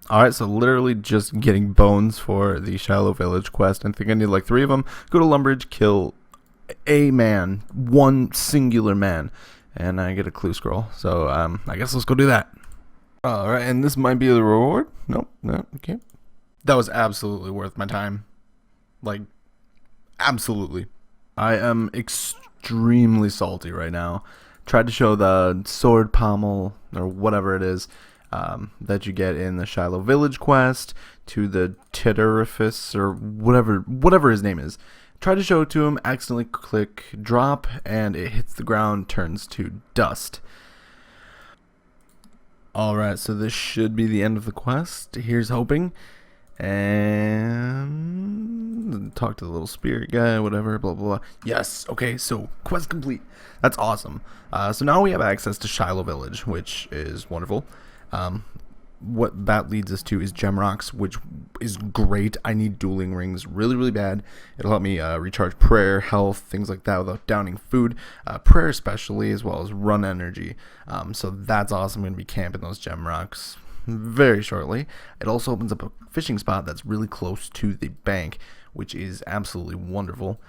Alright, so literally just getting bones for the Shallow Village quest. I think I need like 3 of them. Go to Lumbridge, kill a man, one singular man, and I get a clue scroll. So I guess let's go do that. Alright, and this might be the reward. Nope, no, okay. That was absolutely worth my time. Like, absolutely. I am extremely salty right now. Tried to show the sword pommel, or whatever it is, that you get in the Shiloh Village quest, to the Titterifice, or whatever his name is. Tried to show it to him, accidentally click drop, and it hits the ground, turns to dust. Alright, so this should be the end of the quest. Here's hoping. And talk to the little spirit guy, whatever, blah, blah, blah. Yes, okay, so quest complete. That's awesome. So now we have access to Shiloh Village, which is wonderful. What that leads us to is gem rocks, which is great. I need dueling rings really, really bad. It'll help me recharge prayer, health, things like that without downing food. Prayer especially, as well as run energy. So that's awesome. I'm going to be camping those gem rocks very shortly. It also opens up a fishing spot that's really close to the bank, which is absolutely wonderful.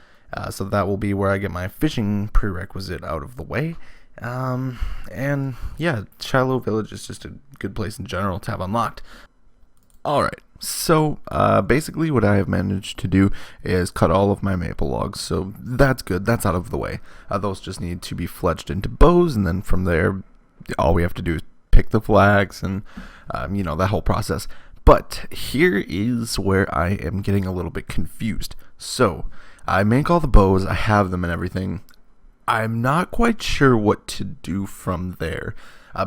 So that will be where I get my fishing prerequisite out of the way. And yeah, Shiloh Village is just a good place in general to have unlocked. Alright, so basically what I have managed to do is cut all of my maple logs, so that's good, that's out of the way. Those just need to be fletched into bows, and then from there, all we have to do is pick the flags and, that whole process. But here is where I am getting a little bit confused. So, I make all the bows, I have them and everything. I'm not quite sure what to do from there,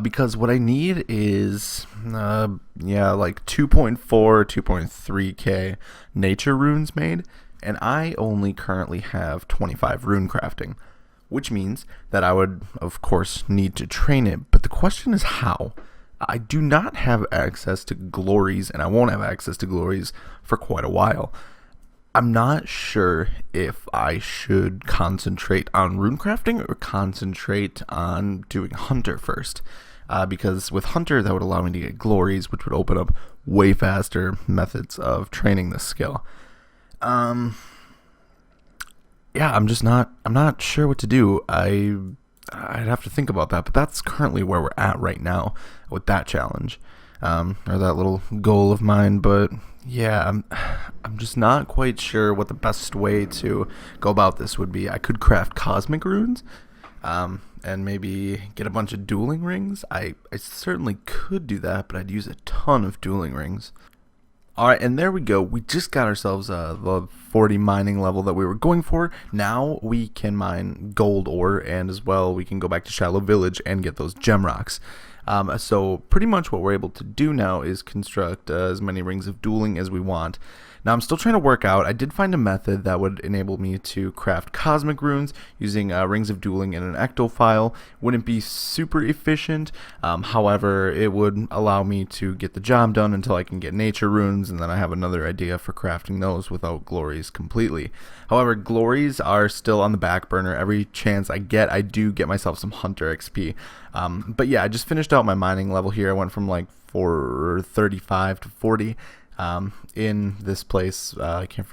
because what I need is, like 2.4, 2.3k nature runes made, and I only currently have 25 runecrafting, which means that I would, of course, need to train it, but the question is how? I do not have access to glories, and I won't have access to glories for quite a while. I'm not sure if I should concentrate on runecrafting or concentrate on doing hunter first. Because with hunter, that would allow me to get glories, which would open up way faster methods of training this skill. Yeah, I'm not sure what to do. I'd have to think about that, but that's currently where we're at right now with that challenge, or that little goal of mine. But yeah, I'm just not quite sure what the best way to go about this would be. I could craft cosmic runes, and maybe get a bunch of dueling rings. I certainly could do that, but I'd use a ton of dueling rings. Alright, and there we go. We just got ourselves the 40 mining level that we were going for. Now we can mine gold ore, and as well we can go back to Shiloh Village and get those gem rocks. So pretty much what we're able to do now is construct as many rings of dueling as we want. Now I'm still trying to work out. I did find a method that would enable me to craft cosmic runes using rings of dueling in an ecto file. Wouldn't be super efficient, however it would allow me to get the job done until I can get nature runes, and then I have another idea for crafting those without glories completely. However, glories are still on the back burner. Every chance I get, I do get myself some hunter XP. But yeah, I just finished out my mining level here. I went from like 435 to 40. In this place, I can't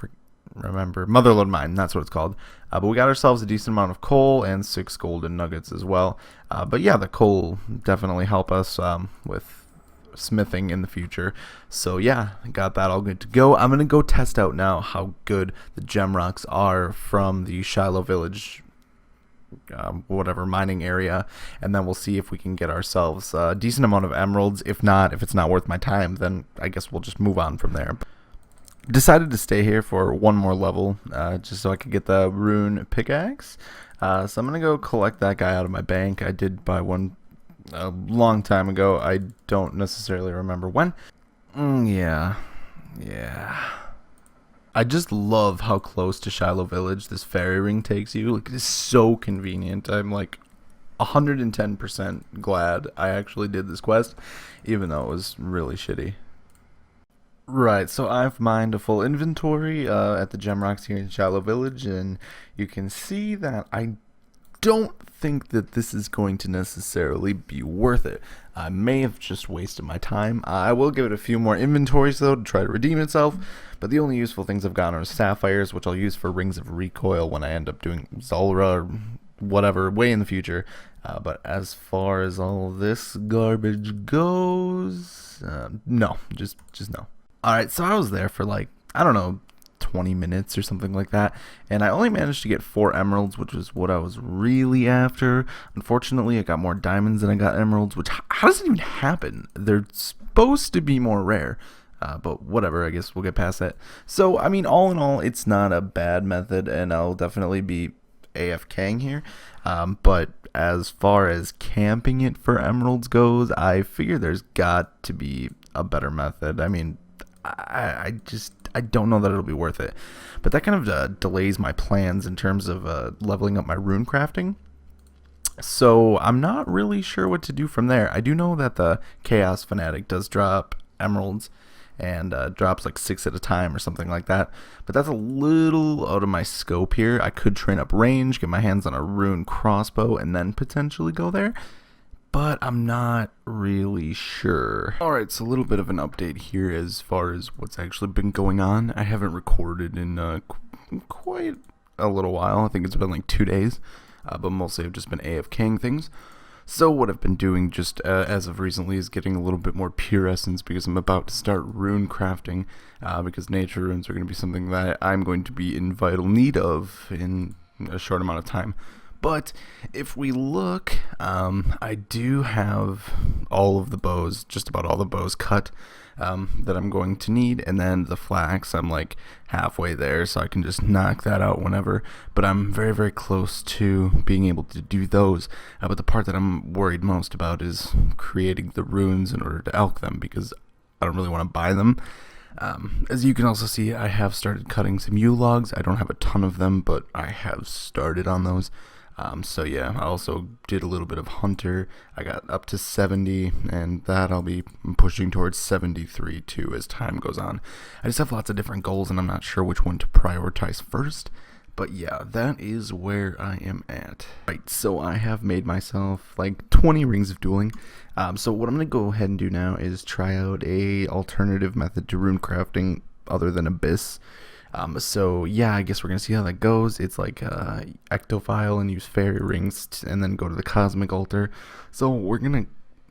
remember, Motherlode Mine, that's what it's called. But we got ourselves a decent amount of coal and 6 golden nuggets as well. But yeah, the coal definitely help us with smithing in the future. So yeah, I got that all good to go. I'm going to go test out now how good the gem rocks are from the Shiloh Village whatever mining area, and then we'll see if we can get ourselves a decent amount of emeralds. If not, if it's not worth my time, then I guess we'll just move on from there. Decided to stay here for one more level, just so I could get the rune pickaxe. So I'm gonna go collect that guy out of my bank. I did buy one a long time ago. I don't necessarily remember when. Yeah. I just love how close to Shiloh Village this ferry ring takes you. Like, it is so convenient. I'm like 110% glad I actually did this quest, even though it was really shitty. Right, so I've mined a full inventory at the gem rocks here in Shiloh Village, and you can see that I don't think that this is going to necessarily be worth it. I may have just wasted my time. I will give it a few more inventories though to try to redeem itself, but the only useful things I've gotten are sapphires, which I'll use for rings of recoil when I end up doing Zulrah or whatever way in the future. But as far as all this garbage goes, no, just no. Alright, so I was there for like, I don't know, 20 minutes or something like that, and I only managed to get 4 emeralds, which was what I was really after. Unfortunately, I got more diamonds than I got emeralds, which, how does it even happen? They're supposed to be more rare, but whatever, I guess we'll get past that. So, I mean, all in all, it's not a bad method, and I'll definitely be AFKing here, but as far as camping it for emeralds goes, I figure there's got to be a better method. I mean, I don't know that it'll be worth it, but that kind of delays my plans in terms of leveling up my rune crafting. So I'm not really sure what to do from there. I do know that the Chaos Fanatic does drop emeralds and drops like 6 at a time or something like that, but that's a little out of my scope here. I could train up range, get my hands on a rune crossbow, and then potentially go there, but I'm not really sure. Alright, so a little bit of an update here as far as what's actually been going on. I haven't recorded in quite a little while. I think it's been like 2 days, but mostly I've just been AFKing things. So what I've been doing just as of recently is getting a little bit more pure essence, because I'm about to start rune crafting, because nature runes are going to be something that I'm going to be in vital need of in a short amount of time. But if we look, I do have all of the bows, just about all the bows cut that I'm going to need, and then the flax, I'm like halfway there, so I can just knock that out whenever, but I'm very, very close to being able to do those. But the part that I'm worried most about is creating the runes in order to elk them, because I don't really want to buy them. As you can also see, I have started cutting some yew logs. I don't have a ton of them, but I have started on those. So yeah, I also did a little bit of hunter. I got up to 70, and that I'll be pushing towards 73 too as time goes on. I just have lots of different goals, and I'm not sure which one to prioritize first. But yeah, that is where I am at. Right, so I have made myself like 20 rings of dueling. So what I'm going to go ahead and do now is try out a alternative method to rune crafting other than Abyss. So yeah, I guess we're gonna see how that goes. It's like ectophile and use fairy rings and then go to the cosmic altar. So we're gonna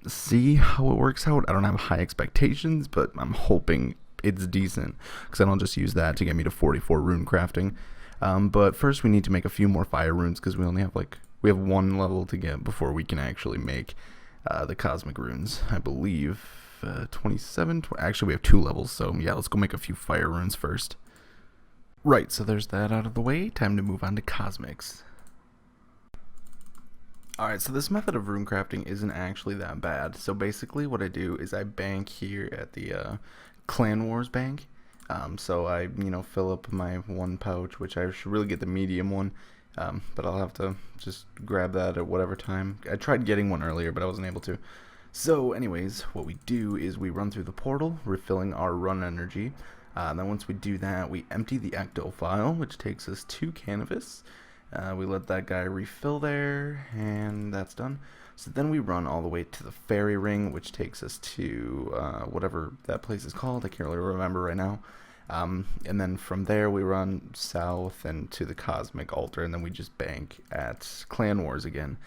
see how it works out. I don't have high expectations, but I'm hoping it's decent, because then I'll just use that to get me to 44 rune crafting. But first we need to make a few more fire runes, because we have 1 level to get before we can actually make the cosmic runes. I believe 27. Actually, we have 2 levels. So yeah, let's go make a few fire runes first. Right, so there's that out of the way. Time to move on to cosmics. Alright, so this method of rune crafting isn't actually that bad. So basically what I do is I bank here at the Clan Wars bank. So I, fill up my 1 pouch, which I should really get the medium one. But I'll have to just grab that at whatever time. I tried getting one earlier, but I wasn't able to. So anyways, what we do is we run through the portal, refilling our run energy. Then once we do that, we empty the ectophile, which takes us to canvas. We let that guy refill there, and that's done. So then we run all the way to the fairy ring, which takes us to whatever that place is called. I can't really remember right now. And then from there we run south and to the cosmic altar, and then we just bank at Clan Wars again.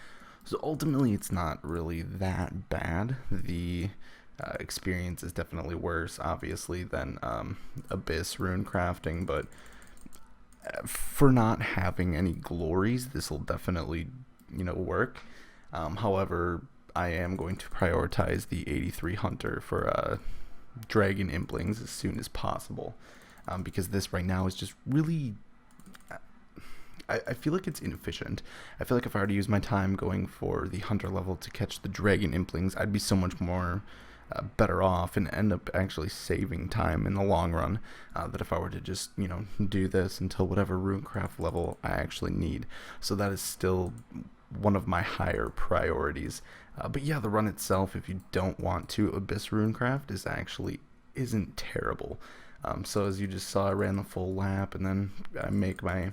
So ultimately it's not really that bad. The experience is definitely worse, obviously, than Abyss rune crafting, but for not having any glories, this will definitely work. However, I am going to prioritize the 83 hunter for dragon implings as soon as possible, because this right now is just really I feel like it's inefficient. I feel like if I were to use my time going for the hunter level to catch the dragon implings, I'd be so much more better off and end up actually saving time in the long run, that if I were to just do this until whatever runecraft level I actually need. So that is still one of my higher priorities. But yeah, the run itself, if you don't want to Abyss runecraft, isn't terrible. So as you just saw, I ran the full lap, and then I make my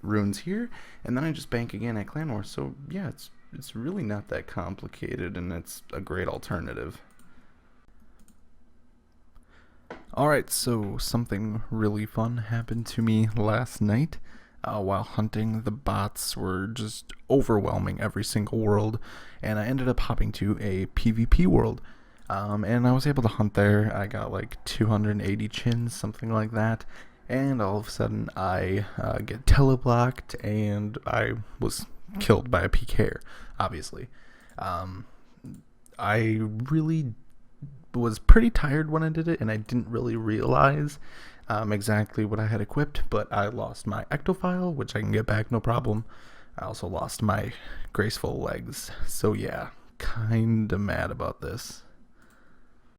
runes here, and then I just bank again at Clan Wars. So yeah, it's really not that complicated, and it's a great alternative. Alright, so something really fun happened to me last night. While hunting, the bots were just overwhelming every single world, and I ended up hopping to a PvP world. And I was able to hunt there. I got like 280 chins, something like that. And all of a sudden, I get teleblocked, and I was killed by a PKer, obviously. Um, I really was pretty tired when I did it, and I didn't really realize exactly what I had equipped, but I lost my ectophile, which I can get back no problem. I also lost my graceful legs, so yeah, kinda mad about this.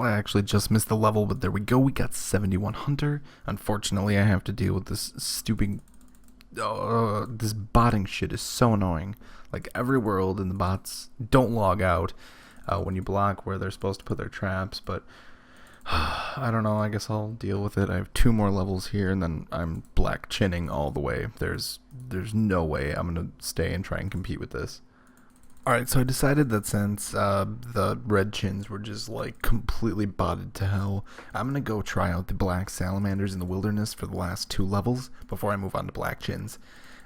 I actually just missed the level, but there we go. We got 71 Hunter. Unfortunately, I have to deal with this stupid... this botting shit is so annoying. Like, every world, and the bots don't log out when you block where they're supposed to put their traps, but I don't know, I guess I'll deal with it. I have 2 more levels here, and then I'm black chinning all the way. There's no way I'm gonna stay and try and compete with this. Alright, so I decided that since the red chins were just like completely botted to hell, I'm gonna go try out the black salamanders in the wilderness for the last 2 levels before I move on to black chins.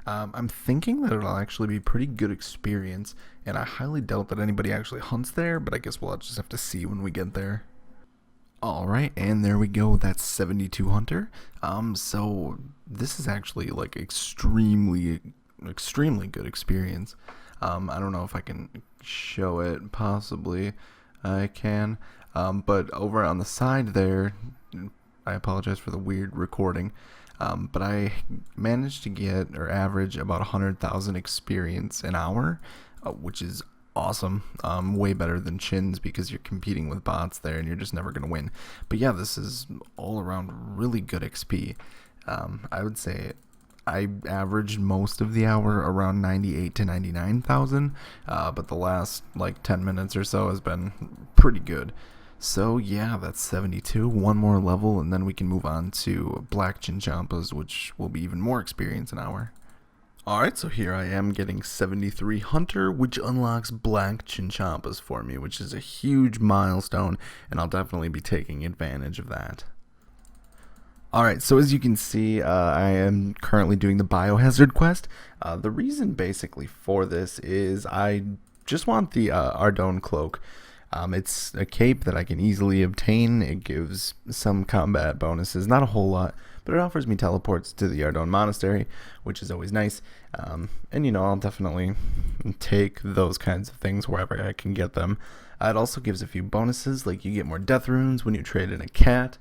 I'm thinking that it'll actually be a pretty good experience, and I highly doubt that anybody actually hunts there, but I guess we'll just have to see when we get there. Alright, and there we go, that's 72 Hunter. So this is actually like extremely good experience. I don't know if I can show it, possibly I can, but over on the side there, I apologize for the weird recording, but I managed to get, or average, about 100,000 experience an hour, which is awesome. Way better than chins, because you're competing with bots there and you're just never going to win. But yeah, this is all around really good XP. I would say I averaged most of the hour around 98 to 99,000, but the last like 10 minutes or so has been pretty good. So yeah, that's 72, 1 more level, and then we can move on to black Chinchampas, which will be even more experience an hour. Alright, so here I am getting 73 Hunter, which unlocks black Chinchampas for me, which is a huge milestone, and I'll definitely be taking advantage of that. Alright, so as you can see, I am currently doing the biohazard quest. The reason basically for this is I just want the Ardougne cloak. It's a cape that I can easily obtain. It gives some combat bonuses, not a whole lot, but it offers me teleports to the Ardougne Monastery, which is always nice. And you know, I'll definitely take those kinds of things wherever I can get them. It also gives a few bonuses, like you get more death runes when you trade in a cat,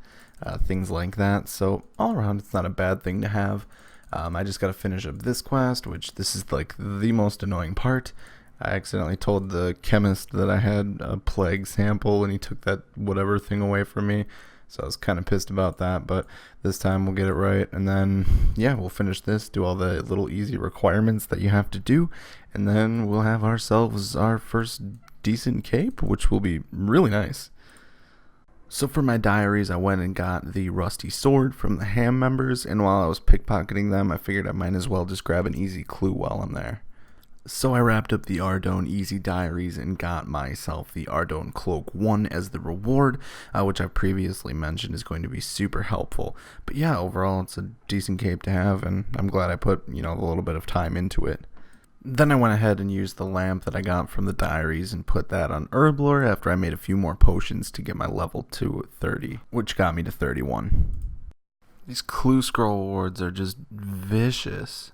things like that. So all around, it's not a bad thing to have. I just got to finish up this quest, which this is like the most annoying part. I accidentally told the chemist that I had a plague sample, and he took that whatever thing away from me. So I was kind of pissed about that, but this time we'll get it right. And then, yeah, we'll finish this, do all the little easy requirements that you have to do, and then we'll have ourselves our first decent cape, which will be really nice. So for my diaries, I went and got the rusty sword from the Ham members, and while I was pickpocketing them, I figured I might as well just grab an easy clue while I'm there. So I wrapped up the Ardougne Easy Diaries and got myself the Ardougne Cloak 1 as the reward, which I previously mentioned is going to be super helpful. But yeah, overall it's a decent cape to have, and I'm glad I put, you know, a little bit of time into it. Then I went ahead and used the lamp that I got from the Diaries and put that on Herblore after I made a few more potions to get my level to 30, which got me to 31. These clue scroll awards are just vicious.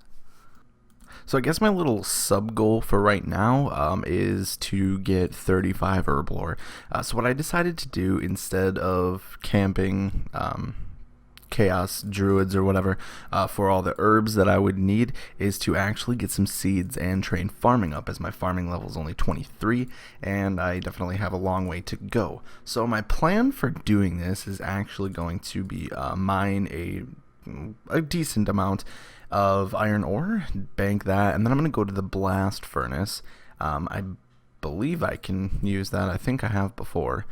So I guess my little sub goal for right now is to get 35 Herblore. So what I decided to do, instead of camping chaos druids or whatever for all the herbs that I would need, is to actually get some seeds and train farming up, as my farming level is only 23 and I definitely have a long way to go. So my plan for doing this is actually going to be mine a decent amount of iron ore, bank that, and then I'm going to go to the blast furnace. I believe I can use that. I think I have before.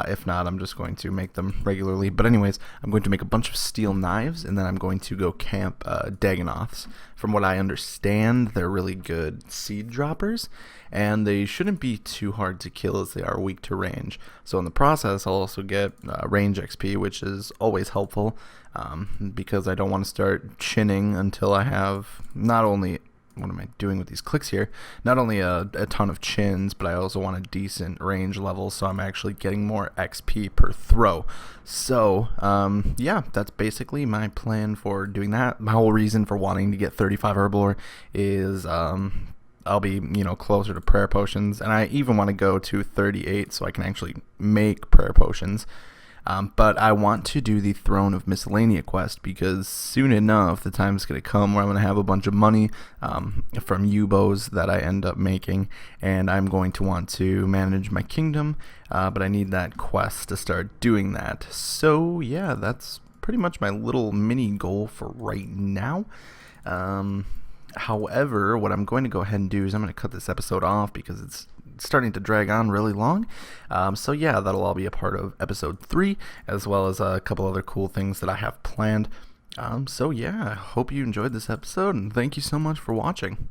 If not, I'm just going to make them regularly. But anyways, I'm going to make a bunch of steel knives, and then I'm going to go camp Dagonoths. From what I understand, they're really good seed droppers, and they shouldn't be too hard to kill as they are weak to range. So in the process, I'll also get range XP, which is always helpful, because I don't want to start chinning until I have not only, what am I doing with these clicks here? Not only a ton of chins, but I also want a decent range level, so I'm actually getting more XP per throw. So, yeah, that's basically my plan for doing that. My whole reason for wanting to get 35 Herblore is, I'll be, closer to prayer potions, and I even want to go to 38 so I can actually make prayer potions. But I want to do the Throne of Miscellanea quest, because soon enough the time's going to come where I'm going to have a bunch of money from U-bows that I end up making, and I'm going to want to manage my kingdom, but I need that quest to start doing that. So yeah, that's pretty much my little mini goal for right now. However, what I'm going to go ahead and do is I'm going to cut this episode off because it's starting to drag on really long. So yeah, that'll all be a part of episode 3, as well as a couple other cool things that I have planned. So yeah, I hope you enjoyed this episode, and thank you so much for watching.